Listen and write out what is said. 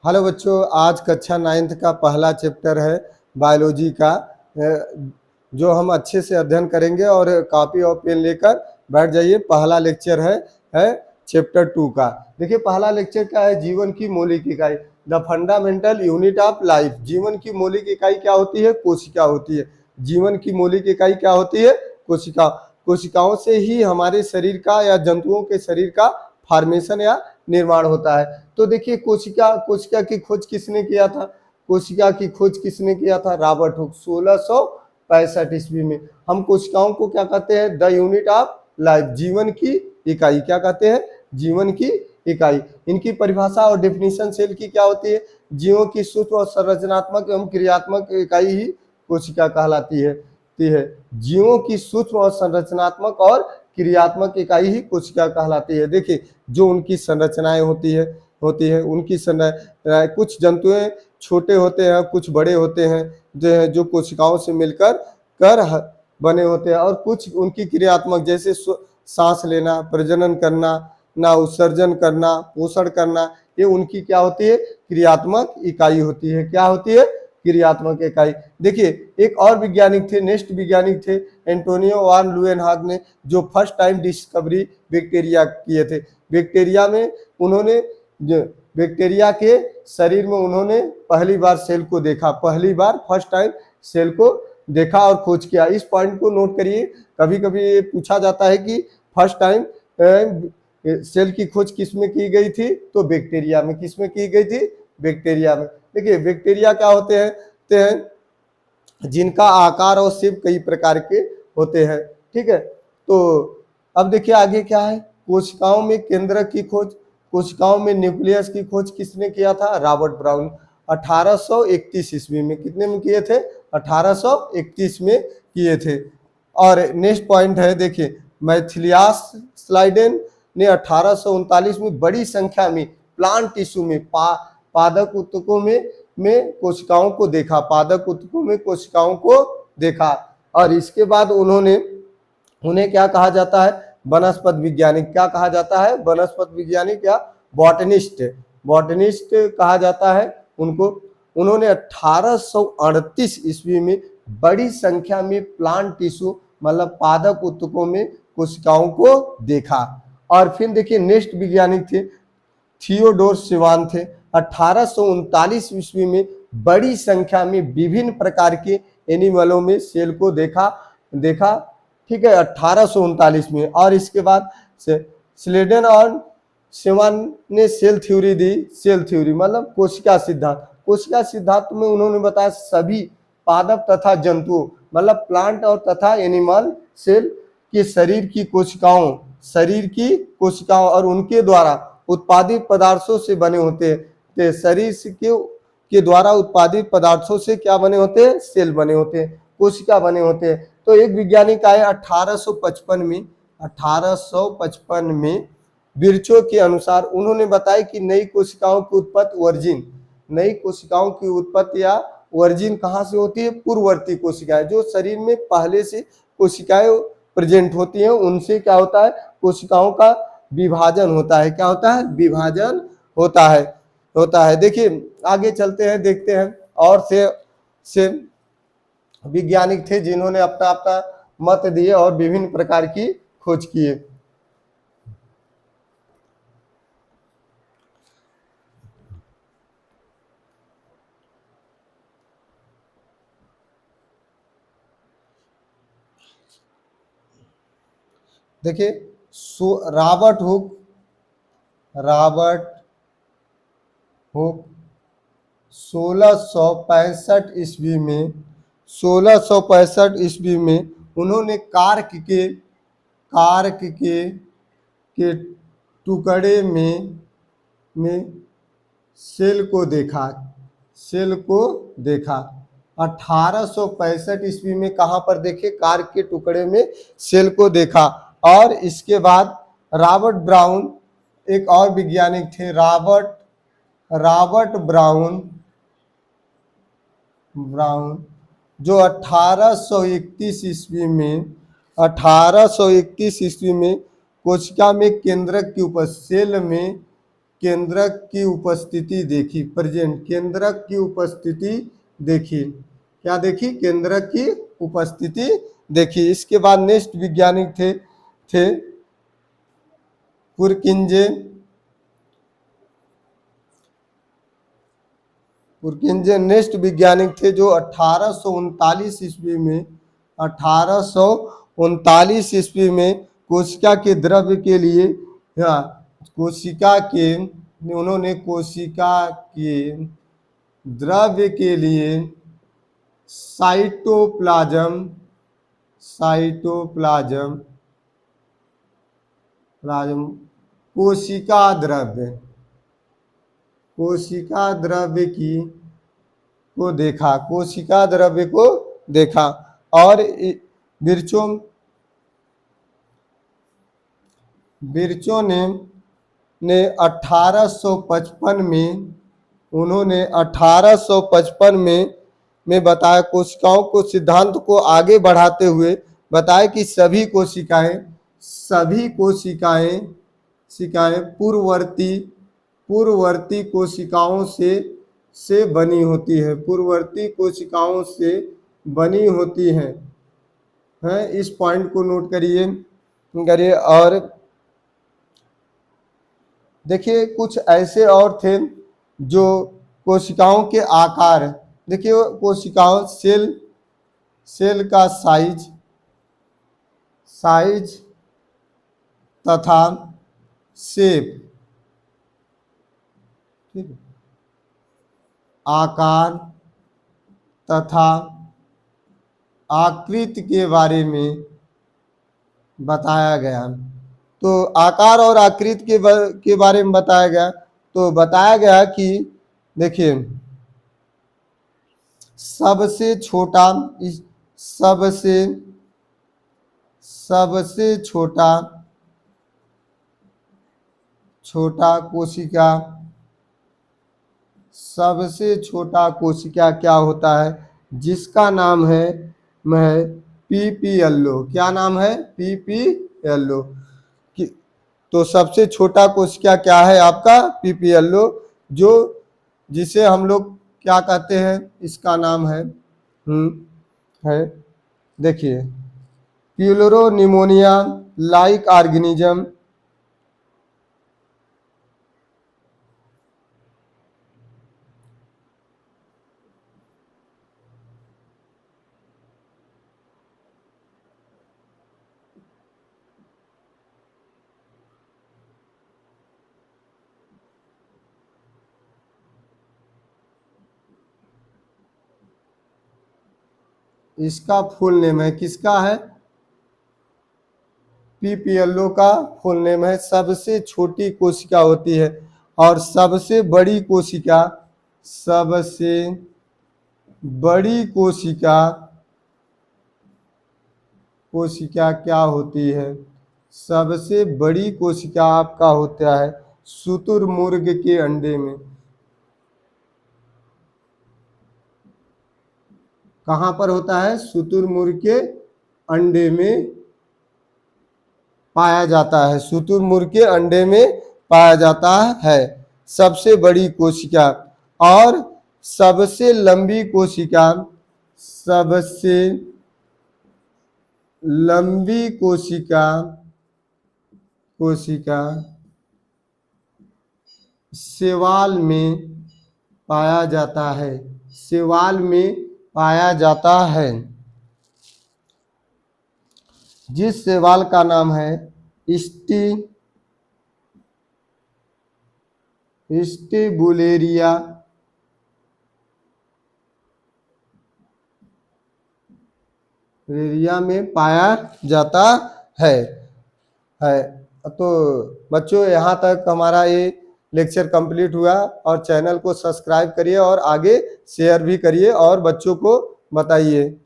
Hello बच्चों, आज कक्षा 9th का पहला चैप्टर है बायोलॉजी का, जो हम अच्छे से अध्ययन करेंगे। और कॉपी और पेन लेकर बैठ जाइए। पहला लेक्चर है चैप्टर 2 का। देखिए पहला लेक्चर क्या है, जीवन की मौलिक इकाई, the fundamental unit of life. जीवन की मौलिक इकाई क्या होती है? कोशिका होती है। जीवन की मौलिक इकाई क्या होती है? कोशिका। कोशिकाओं से ही हमारे शरीर का या जंतुओं के शरीर का फॉर्मेशन या निर्माण होता है। तो देखिए कोशिका की खोज किसने किया था? कोशिका की खोज किसने किया था? रॉबर्ट हुक, 1665 ईस्वी में। हम कोशिकाओं को क्या कहते हैं? द यूनिट ऑफ लाइफ, जीवन की इकाई। क्या कहते हैं? जीवन की इकाई। इनकी परिभाषा और डेफिनेशन सेल की क्या होती है? जीवों की सूक्ष्म और संरचनात्मक एवं क्रियात्मक इकाई ही कोशिका कहलाती है। जीवों की सूक्ष्म और संरचनात्मक और क्रियात्मक इकाई ही कोशिका कहलाती है। देखिए जो उनकी संरचनाएं होती है उनकी कुछ जंतुएं छोटे होते हैं, कुछ बड़े होते हैं जो कोशिकाओं से मिलकर बने होते हैं। और कुछ उनकी क्रियात्मक, जैसे सांस लेना, प्रजनन करना, ना उत्सर्जन करना, पोषण करना, ये उनकी क्या होती है? क्रियात्मक इकाई होती है। क्या होती है? क्रियात्मक इकाई। देखिए एक और वैज्ञानिक थे, नेक्स्ट वैज्ञानिक थे एंटोनियो वान लुएनहाग ने, जो फर्स्ट टाइम डिस्कवरी बैक्टीरिया किए थे। बैक्टीरिया के शरीर में उन्होंने पहली बार सेल को देखा, फर्स्ट टाइम सेल को देखा और खोज किया। इस पॉइंट को नोट करिए। कभी कभी ये पूछा जाता है कि फर्स्ट टाइम सेल की खोज किसमें की गई थी? तो बैक्टीरिया में। किसमें की गई थी? बैक्टीरिया में। देखिए बैक्टीरिया क्या होते हैं? जिनका आकार और शेप कई प्रकार के होते हैं। ठीक है, तो अब देखिए आगे क्या है। कोशिकाओं में केंद्रक की खोज, कोशिकाओं में न्यूक्लियस की खोज किसने किया था? रॉबर्ट ब्राउन, 1831 ईस्वी में। कितने में किए थे? 1831 में किए थे। और नेक्स्ट पॉइंट है, देखिए मैथिलियास स्लाइडेन ने 1839 में बड़ी संख्या में प्लांट टिश्यू में पादक ऊतकों में कोशिकाओं को देखा, देखा। और इसके बाद उन्हें क्या कहा जाता है? वनस्पति वैज्ञानिक। क्या कहा जाता है? वनस्पति वैज्ञानिक या बॉटनिस्ट कहा जाता है उनको। उन्होंने 1838 ईस्वी में बड़ी संख्या में प्लांट टिश्यू मतलब पादप ऊतकों में कोशिकाओं को देखा। और फिर देखिए नेक्स्ट वैज्ञानिक थे थियोडोर सिवान थे। 1839 ईस्वी में बड़ी संख्या में विभिन्न प्रकार के एनिमलों में सेल को देखा। ठीक है, 1839 में। और इसके बाद स्लेडन और सिवान ने सेल थ्योरी दी। सेल थ्योरी मतलब कोशिका सिद्धांत में उन्होंने बताया सभी पादप तथा जंतुओं मतलब प्लांट और तथा एनिमल सेल के शरीर की कोशिकाओं और उनके द्वारा उत्पादित पदार्थों से बने होते हैं। शरीर के द्वारा उत्पादित पदार्थों से क्या बने होते हैं? सेल बने होते हैं, कोशिका बने होते हैं। तो एक वैज्ञानिक आए 1855 में बिरचो के अनुसार उन्होंने बताया कि नई कोशिकाओं की उत्पत्ति या वर्जिन कहाँ से होती है? पूर्ववर्ती कोशिकाएं, जो शरीर में पहले से कोशिकाएं प्रेजेंट होती हैं, उनसे क्या होता है? कोशिकाओं का विभाजन होता है। क्या होता है? विभाजन होता है। देखिए आगे चलते हैं, देखते हैं। और से वैज्ञानिक थे जिन्होंने अपना मत दिए और विभिन्न प्रकार की खोज किए। देखिए रॉबर्ट हुक 1665 ईस्वी में उन्होंने कार्क के टुकड़े में सेल को देखा। 1865 ईस्वी में कहाँ पर देखे? कार्क के टुकड़े में सेल को देखा। और इसके बाद रॉबर्ट ब्राउन एक और वैज्ञानिक थे, रॉबर्ट ब्राउन जो 1831 ईस्वी में कोशिका में केंद्रक के ऊपर केंद्रक की उपस्थिति देखी, प्रेजेंट केंद्रक की उपस्थिति देखी, क्या देखी, केंद्रक की उपस्थिति देखी। इसके बाद नेक्स्ट वैज्ञानिक थे पुरकिंजे नेक्स्ट वैज्ञानिक थे जो 1839 ईस्वी में 1839 ईस्वी में कोशिका के द्रव्य के लिए, कोशिका के उन्होंने कोशिका के द्रव्य के लिए साइटोप्लाज्म कोशिका द्रव्य को देखा और बिरचो ने 1855 में उन्होंने 1855 में बताया, कोशिकाओं को सिद्धांत को आगे बढ़ाते हुए बताया कि सभी कोशिकाएं पूर्ववर्ती कोशिकाओं से बनी होती है, पूर्ववर्ती कोशिकाओं से बनी होती हैं। इस पॉइंट को नोट करिए। और देखिए कुछ ऐसे और थे जो कोशिकाओं के आकार, देखिए कोशिकाओं सेल का साइज तथा शेप, ठीक है, आकार तथा आकृति के बारे में बताया गया। तो आकार और आकृति के बारे में बताया गया। तो बताया गया कि देखिए सबसे छोटा कोशिका क्या होता है, जिसका नाम है पीपीएलओ। क्या नाम है, पीपीएलओ। तो सबसे छोटा कोशिका क्या है आपका, पीपीएलओ, जिसे हम लोग क्या कहते हैं, इसका नाम है देखिए प्यूलरोनिमोनिया लाइक ऑर्गेनिज्म। इसका फुल नेम है, किसका है, पीपीएलओ का फुल नेम है। सबसे छोटी कोशिका होती है और सबसे बड़ी कोशिका क्या होती है, सबसे बड़ी कोशिका आपका होता है शुतुरमुर्ग के अंडे में। कहाँ पर होता है, शुतुरमुर्ग के अंडे में पाया जाता है, शुतुरमुर्ग के अंडे में पाया जाता है सबसे बड़ी कोशिका। और सबसे लंबी कोशिका शैवाल में पाया जाता है, जिस शैवाल का नाम है स्टिबुलेरिया। में पाया जाता है। तो बच्चों यहाँ तक हमारा ये लेक्चर कंप्लीट हुआ और चैनल को सब्सक्राइब करिए और आगे शेयर भी करिए और बच्चों को बताइए।